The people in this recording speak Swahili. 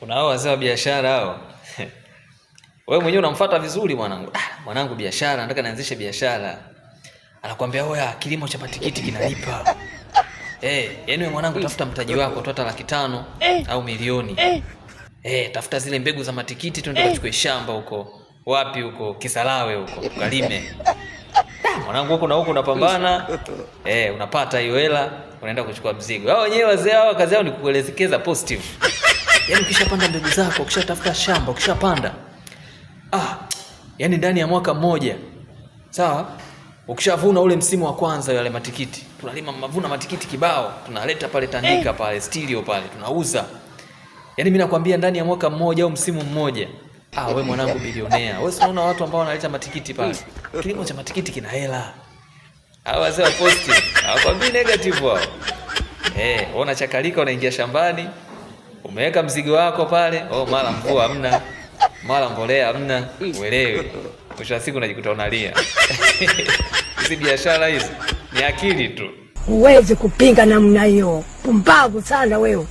Kuna hao wazee wa biashara hao. Wewe mwenyewe unamfuata vizuri mwanangu. Mwanangu biashara, nataka nianzishe biashara. Anakuambia oya, kilimo cha matikiti kinalipa. Yaani wewe mwanangu tafuta mtaji wako tu hata 500,000 au milioni. Tafuta zile mbegu za matikiti twende tukachukue shamba huko. Wapi huko? Kisarawe huko. Kalime. Mwanangu huko na huko unapambana. Unapata hiyo hela, unaenda kuchukua mzigo. Hao wenyewe wazee hao kazi yao ni kukuelekeza positive. Yaani ukishapanda mbegu zako, ukishatafuta shamba, ukishapanda. Yaani ndani ya mwaka mmoja. Sawa? Ukishavuna ule msimu wa kwanza yale matikiti. Tunalima mavuna matikiti kibao, tunaleta pale Tandika pale, Stilio pale, tunauza. Yaani mimi nakwambia ndani ya mwaka mmoja au msimu mmoja. Wewe mwanangu bilionea. Wewe unaona watu ambao wanaleta matikiti pale. Kilimo cha matikiti kina hela. Hao wazee wa positive, hawakwambii negative wao. Unaona chakalika unaingia shambani. Umeweka mzigo wako pale, mara mvua hamna, mara mbolea hamna, uelewe. Mwisho wa siku unajikuta unalia. Hizi biashara hizi ni akili tu. Huwezi kupinga namna hiyo. Pumbavu sana wewe.